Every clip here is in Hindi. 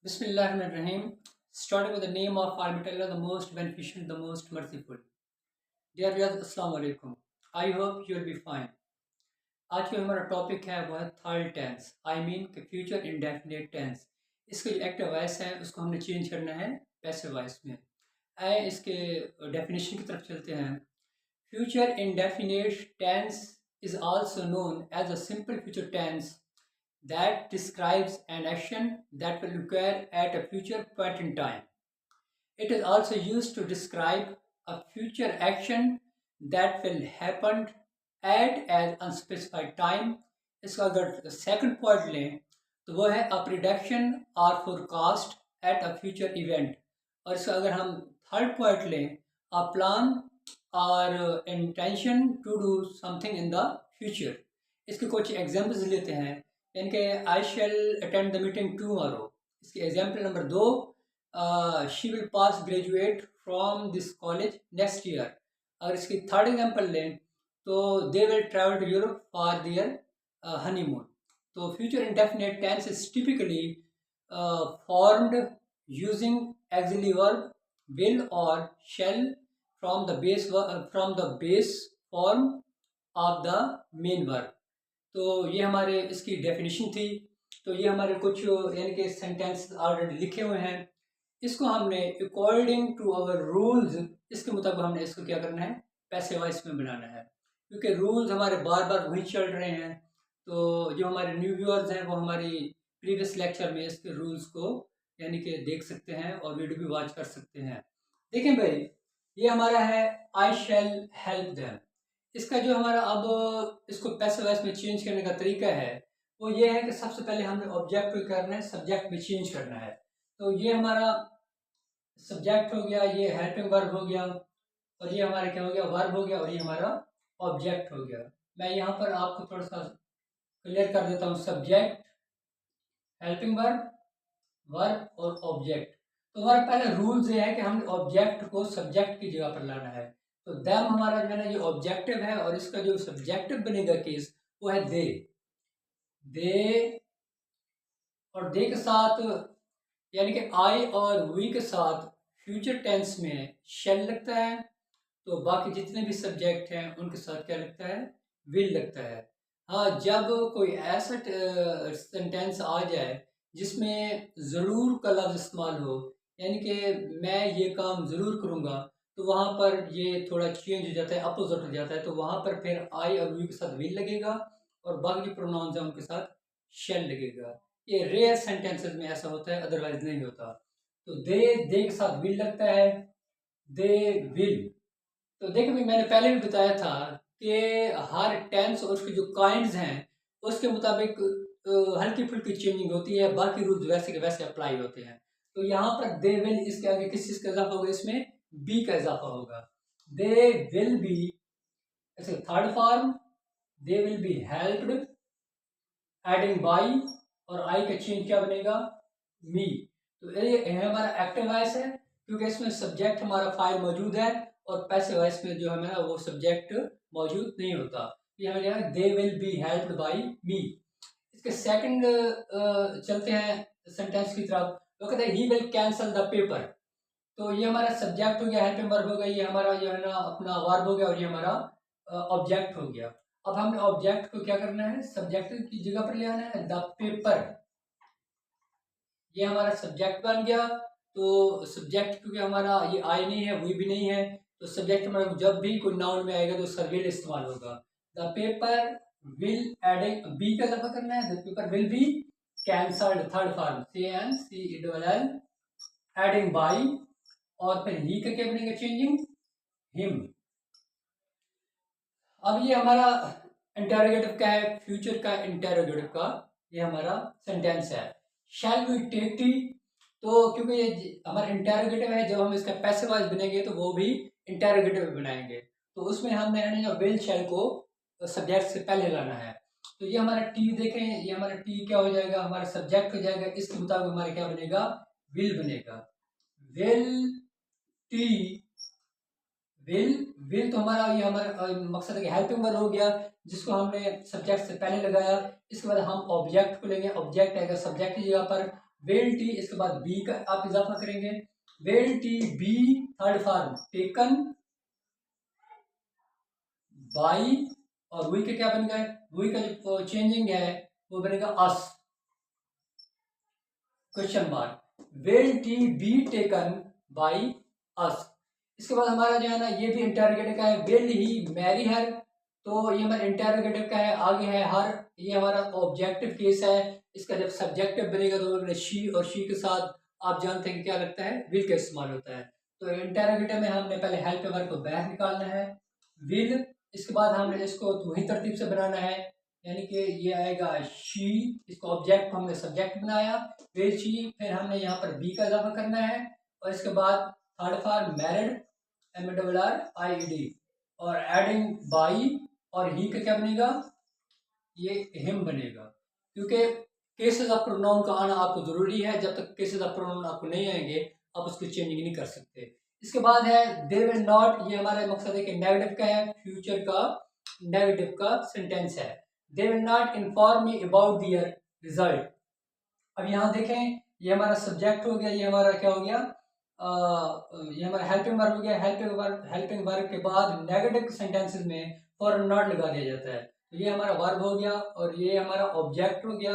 Bismillahirrahmanirrahim. Starting with the name of Almighty Allah, the most beneficent, the most merciful. Dear viewers, Assalamu alaikum. I hope you will be fine. आज जो हमारा टॉपिक है वो है थर्ड टेंस, आई मीन कि फ्यूचर इंडेफिनिट टेंस। इसके जो एक्टिव वॉइस है उसको हमने चेंज करना है पैसिव वॉइस में। आए इसके डेफिनेशन की तरफ चलते हैं। Future indefinite tense is also known as a simple future tense that describes an action that will occur at a future point in time. It is also used to describe a future action that will happen at an unspecified time. इसका अगर सेकंड पॉइंट लें तो वो है a prediction or forecast at a future event। और इसका अगर हम थर्ड पॉइंट लें a plan or intention to do something in the future। इसके कुछ एग्जांपल्स लेते हैं। यानी कि I shall attend the meeting tomorrow. इसके example number 2, she will pass graduate from this college next year. अगर इसकी थर्ड एग्जाम्पल लें तो they will travel to Europe for their honeymoon. तो future indefinite tense is typically formed using auxiliary verb will और shall from the base form of the main verb. तो ये हमारे इसकी डेफिनेशन थी। तो ये हमारे कुछ यानी कि सेंटेंस ऑलरेडी लिखे हुए हैं। इसको हमने अकॉर्डिंग टू आवर रूल्स, इसके मुताबिक हमने इसको क्या करना है, पैसिव वॉइस में बनाना है। क्योंकि रूल्स हमारे बार बार वही चल रहे हैं। तो जो हमारे न्यू व्यूअर्स हैं वो हमारी प्रीवियस लेक्चर में इसके रूल्स को यानी कि देख सकते हैं और वीडियो भी वॉच कर सकते हैं। देखें भाई, ये हमारा है आई शैल हेल्प देम। इसका जो हमारा अब इसको पैसिव वॉइस में चेंज करने का तरीका है वो ये है कि सबसे पहले हमें ऑब्जेक्ट को करना है, सब्जेक्ट में चेंज करना है। तो ये हमारा सब्जेक्ट हो गया, ये हेल्पिंग वर्ब हो गया, और ये हमारा क्या हो गया, वर्ब हो गया, और ये हमारा ऑब्जेक्ट हो गया। मैं यहाँ पर आपको थोड़ा सा क्लियर कर देता हूँ। सब्जेक्ट, हेल्पिंग वर्ब, वर्ब और ऑब्जेक्ट। तो हमारा पहले रूल्स ये है कि हमने ऑब्जेक्ट को सब्जेक्ट की जगह पर लाना है। तो देम हमारा जो है ना ये ऑब्जेक्टिव है, और इसका जो सब्जेक्टिव बनेगा केस वो है दे। दे और दे के साथ यानी कि आई और वी के साथ फ्यूचर टेंस में शेल लगता है। तो बाकी जितने भी सब्जेक्ट हैं उनके साथ क्या लगता है, विल लगता है। हाँ, जब कोई ऐसा सेंटेंस आ जाए जिसमें ज़रूर का लफ्ज़ इस्तेमाल हो, यानी कि मैं ये काम ज़रूर करूँगा, तो वहाँ पर ये थोड़ा चेंज हो जाता है, अपोजिट हो जाता है। तो वहाँ पर फिर आई और वी के साथ विल लगेगा और बाकी जो प्रोनाउंस हैं उनके साथ शेल लगेगा। ये रेयर सेंटेंसेस में ऐसा होता है, अदरवाइज नहीं होता। तो दे के साथ विल लगता है, दे विल। तो देखो भी मैंने पहले भी बताया था कि हर टेंस और उसके जो काइंड्स हैं उसके मुताबिक हल्की फुल्की चेंजिंग होती है, बाकी रूल्स वैसे के वैसे अप्लाई होते हैं। तो यहाँ पर दे विल, इसके आगे किस चीज़ का इजाफा होगा, इसमें बी का इजाफा होगा। दे विल बी, ऐसे third form, they will be helped, adding by, और आई का चेंज क्या बनेगा, मी। तो ये हमारा एक्टिव वॉइस है क्योंकि इसमें सब्जेक्ट हमारा फाइल मौजूद है, और पैसिव वॉइस में जो है ना वो सब्जेक्ट मौजूद नहीं होता। ये हमें क्या है, they will be helped by me. इसके सेकंड चलते हैं सेंटेंस की तरफ। वो कहते हैं he will cancel the paper. तो ये हमारा सब्जेक्ट हो गया, हेल्पिंग वर्ब हो गया, ये हमारा जो है ना अपना वर्ब हो गया, और ये हमारा ऑब्जेक्ट हो गया। अब हमने ऑब्जेक्ट को क्या करना है, सब्जेक्ट की जगह पर ले आना है, द पेपर। ये हमारा सब्जेक्ट बन गया। तो सब्जेक्ट क्योंकि हमारा ये आई नहीं है, वी भी नहीं है, तो सब्जेक्ट हमारा जब भी कोई नाउन में आएगा तो उसका विल इस्तेमाल होगा। The paper will, adding be का इजाफा करना है, the paper will be cancelled, third form CANCELL, adding by, और फिर ही का क्या बनेगा, चेंजिंग हिम। अब ये हमारा इंटेरोगेटिव का है, फ्यूचर का इंटेरोगेटिव का ये हमारा सेंटेंस है। Shall we take tea. तो क्योंकि ये हमारा इंटेरोगेटिव है, जब हम इसका पैसिव वॉइस बनेंगे तो वो भी इंटेरोगेटिव बनाएंगे। तो उसमें हमने विल शैल को सब्जेक्ट से पहले लाना है। तो ये हमारा टी देखें, ये हमारा टी क्या हो जाएगा, हमारा सब्जेक्ट हो जाएगा। इसके मुताबिक हमारा क्या बनेगा, विल बनेगा। विल टी, विल, विल तो हमारा ये हमारा मकसद है कि हेल्पिंग वर्ब हो गया, जिसको हमने सब्जेक्ट से पहले लगाया। इसके बाद हम ऑब्जेक्ट को लेंगे, ऑब्जेक्ट आएगा सब्जेक्ट की जगह पर, विल टी, इसके बाद बी का आप इजाफा करेंगे, will tea be third form taken by, और वी का क्या बनेगा, वी का जो चेंजिंग है वो बनेगा us, question mark, will tea be taken by us. इसके बाद हमारा जो है ना ये भी इंटरोगेटिव का है, विल ही मैरी हर, तो ये हमारा इंटरोगेटिव का है, आगे है हर, ये हमारा ऑब्जेक्टिव केस है, इसका जब सब्जेक्टिव बनेगा तो शी, और शी के साथ आप जानते हैं क्या लगता है, विल का इस्तेमाल होता है। तो इंटरोगेटिव में हमने पहले हेल्प वर्ब को बाहर निकालना है, विल, इसके बाद हमने इसको वही तरतीब से बनाना है, यानी कि ये आएगा शी, इसको ऑब्जेक्ट हमने सब्जेक्ट बनाया, विल शी, फिर हमने यहाँ पर बी का इजाफा करना है, और इसके बाद थर्ड फॉर्म मैरिड, MARRIED, और एडिंग बाई, और ही का क्या बनेगा, ये हिम बनेगा, क्योंकि केसेस ऑफ प्रोनाउन का आना आपको जरूरी है, जब तक केसेस ऑफ प्रोनाउन आपको नहीं आएंगे आप उसकी चेंजिंग नहीं कर सकते। इसके बाद है दे विल नॉट, ये हमारा मकसद है कि नेगेटिव का है, फ्यूचर का नेगेटिव का सेंटेंस है, they will not inform me about their result. अब यहाँ देखें ये हमारा सब्जेक्ट हो गया, ये हमारा क्या हो गया, ये हमारा हेल्पिंग वर्ब हो गया, हेल्पिंग वर्ब के बाद नेगेटिव सेंटेंसेस में फॉरन नॉट लगा दिया जाता है, तो ये हमारा वर्ब हो गया, और ये हमारा ऑब्जेक्ट हो गया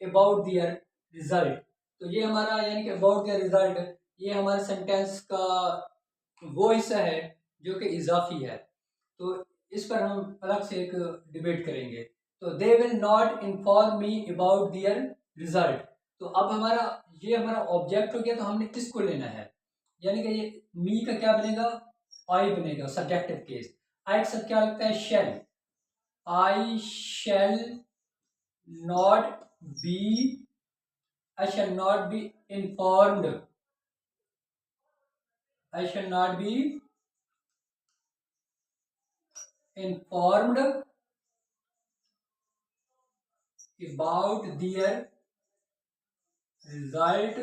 अबाउट दियर रिजल्ट। तो ये हमारा यानी कि अबाउट दियर रिजल्ट, ये हमारे सेंटेंस का वो हिस्सा है जो कि इजाफी है, तो इस पर हम अलग से एक डिबेट करेंगे। तो they will not inform me about their result, तो अब हमारा ये हमारा ऑब्जेक्ट हो गया, तो हमने किसको लेना है, यानी कि ये मी का क्या बनेगा, आई बनेगा, सब्जेक्टिव केस, आई के साथ क्या लगता है, shall, I shall not be, I shall not be informed, I shall not be informed about their result,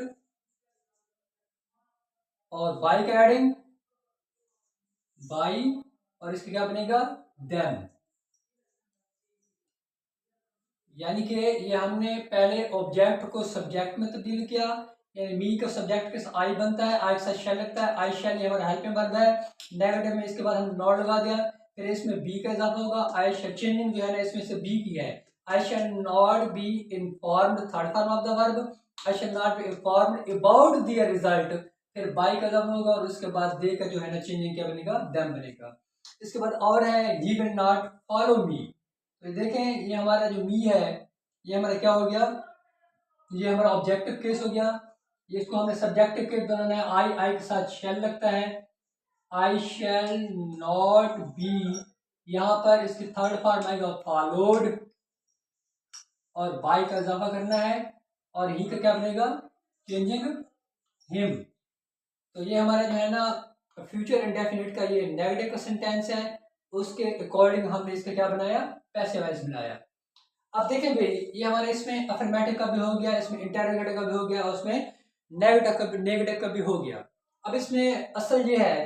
और बाई का एडिंग बाई, और इसका क्या बनेगा, देन, यानी कि ये हमने पहले ऑब्जेक्ट को सब्जेक्ट में तब्दील किया, यानी मी का सब्जेक्ट के आई बनता है, आई के साथ शेल लगता है, आई शेल ये हमारा हेल्पिंग वर्ब है, नेगेटिव में इसके बाद हम नॉट लगा दिया, फिर इसमें बी का इजाफा होगा, आई शेल चेंजिंग जो है ना इसमें से बी की है, I shall not be informed third form of the verb, I shall not be informed about their result, फिर बाई का इजाफा होगा, और उसके बाद दे का जो है ना चेंजिंग क्या बनेगा, देम बनेगा। इसके बाद और है he will not follow me, तो देखें ये हमारा जो मी है ये हमारा क्या हो गया, ये हमारा ऑब्जेक्टिव केस हो गया, ये इसको हमने सब्जेक्टिव केस बनाना है, आई, आई के साथ शेल लगता है, आई शेल नॉट बी, यहाँ पर इसकी थर्ड फॉर्म आएगा फॉलोड, और बाई का इजाफा करना है, और ही का क्या बनेगा, चेंजिंग हिम। तो ये हमारा जो है ना फ्यूचर इंडेफिनिट का ये नेगेटिव का सेंटेंस है, उसके अकॉर्डिंग हमने इसका क्या बनाया, पैसिव वॉइस बनाया। अब देखें भाई ये हमारे इसमें अफर्मेटिव का भी हो गया, इसमें इंटरोगेटिव का भी हो गया, और उसमें नेगेटिव का भी हो गया। अब इसमें असल ये है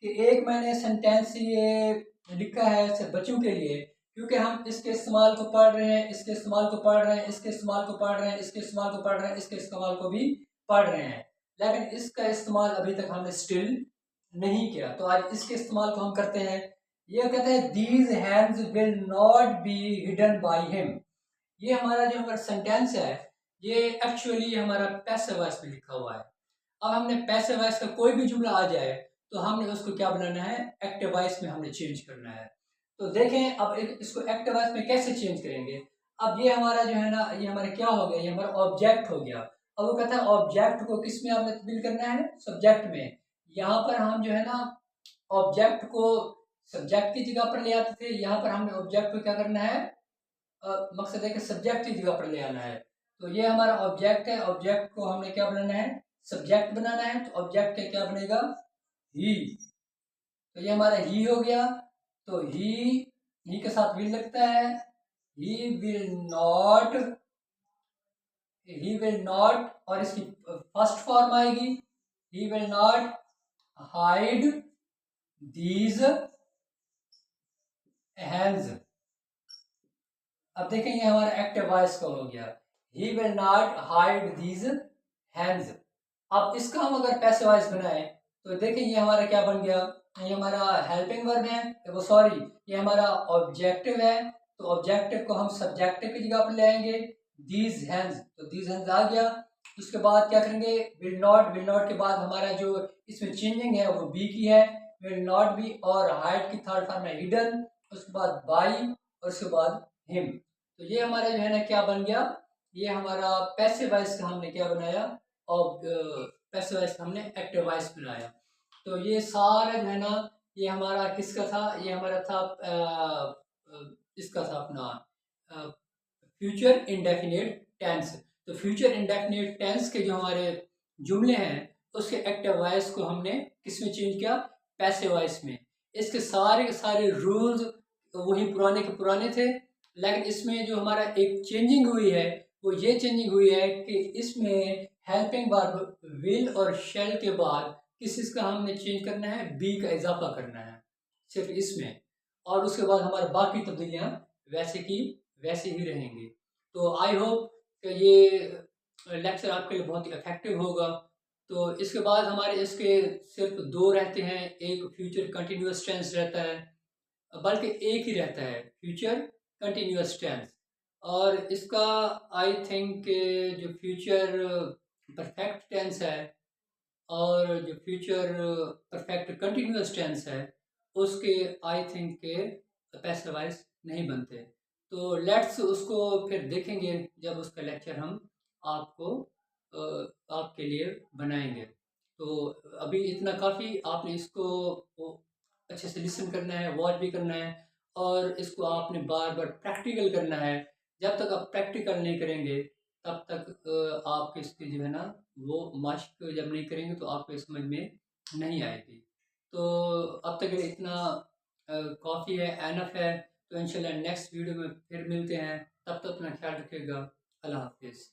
कि एक मैंने सेंटेंस ये लिखा है सिर्फ बच्चों के लिए, क्योंकि हम इसके इस्तेमाल को पढ़ रहे हैं, इसके इस्तेमाल को पढ़ रहे हैं, इसके इस्तेमाल को पढ़ रहे हैं, इसके इस्तेमाल को पढ़ रहे हैं, इसके इस्तेमाल को भी पढ़ रहे हैं, लेकिन इसका इस्तेमाल अभी तक हमने स्टिल नहीं किया, तो आज इसके इस्तेमाल को हम करते हैं। ये कहते हैं these hands will not be hidden by him, ये हमारा जो हमारा सेंटेंस है ये एक्चुअली हमारा पैसिव वॉइस में लिखा हुआ है। अब हमने पैसिव वॉइस का कोई भी जुमला आ जाए तो हमने उसको क्या बनाना है, एक्टिव वॉइस में हमने चेंज करना है। तो देखें अब इसको एक्टिव वॉइस में कैसे चेंज करेंगे। अब ये हमारा जो है ना ये हमारा क्या हो गया, ये हमारा ऑब्जेक्ट हो गया। अब वो कहता है ऑब्जेक्ट को किस में आपने तब्दील करना है, सब्जेक्ट में। यहाँ पर हम जो है ना ऑब्जेक्ट को सब्जेक्ट की जगह पर ले आते थे, यहाँ पर हमने ऑब्जेक्ट को क्या करना है, मकसद है कि सब्जेक्ट की जगह पर ले आना है। तो ये हमारा ऑब्जेक्ट है, ऑब्जेक्ट को हमने क्या बनाना है, सब्जेक्ट बनाना है, तो ऑब्जेक्ट का क्या बनेगा, ही। तो ये हमारा ही हो गया, तो ही के साथ विल लगता है, he will not, he will not, और इसकी फर्स्ट फॉर्म आएगी, he will not hide these hands. अब देखें ये हमारा एक्टिव वॉइस का हो गया, he will not hide these hands. अब इसका हम अगर पैसिव वॉइस बनाए तो देखिए ये हमारा क्या बन गया, ये हमारा हेल्पिंग वर्ब है, वो सॉरी ये हमारा ऑब्जेक्टिव है, तो ऑब्जेक्टिव को हम सब्जेक्टिव की जगह पर ले आएंगे, दीज हैंड्स, तो दीज हैंड्स आ गया। उसके बाद क्या करेंगे, विल नॉट के बाद हमारा जो इसमें चेंजिंग है वो बी की है, विल नॉट बी, और हाइड की थर्ड फॉर्म है हिडन, उसके बाद बाई, और उसके बाद हिम। तो ये हमारा जो है ना क्या बन गया, ये हमारा पैसिव वॉइस का हमने क्या बनाया, और पैसिव वॉइस का हमने एक्टिव वॉइस बनाया। तो ये सारा जो है ना ये हमारा किसका था, ये हमारा था इसका था अपना फ्यूचर इंडेफिनिट टेंस। तो फ्यूचर इंडेफिनिट टेंस के जो हमारे जुमले हैं उसके एक्टिव वॉइस को हमने किसमें चेंज किया, पैसिव वॉइस में। इसके सारे के सारे रूल्स वही पुराने के पुराने थे, लेकिन इसमें जो हमारा एक चेंजिंग हुई है वो ये चेंजिंग हुई है कि इसमें हेल्पिंग वर्ब विल और शेल के बाद किस चीज़ का हमने चेंज करना है, बी का इजाफा करना है सिर्फ इसमें, और उसके बाद हमारे बाकी तब्दीलियाँ वैसे की वैसे ही रहेंगी। तो आई होप कि ये लेक्चर आपके लिए बहुत ही इफेक्टिव होगा। तो इसके बाद हमारे इसके सिर्फ दो रहते हैं, एक फ्यूचर कंटिन्यूअस टेंस रहता है, बल्कि एक ही रहता है फ्यूचर कंटिन्यूअस टेंस, और इसका आई थिंक जो फ्यूचर परफेक्ट टेंस है और जो फ्यूचर परफेक्ट कंटिन्यूअस टेंस है उसके आई थिंक के पैसिव वॉइस नहीं बनते। तो लेट्स उसको फिर देखेंगे जब उसका लेक्चर हम आपको आपके लिए बनाएंगे। तो अभी इतना काफ़ी, आपने इसको अच्छे से लिसन करना है, वॉच भी करना है, और इसको आपने बार बार प्रैक्टिकल करना है। जब तक आप प्रैक्टिकल नहीं करेंगे तब तक आपके इसकी जो है ना वो मश्क जब नहीं करेंगे तो आपको समझ में नहीं आएगी। तो अब तक इतना काफ़ी है, एनफ है। तो इंशाल्लाह नेक्स्ट वीडियो में फिर मिलते हैं, तब तक अपना ख्याल रखिएगा। अल्लाह हाफिज़।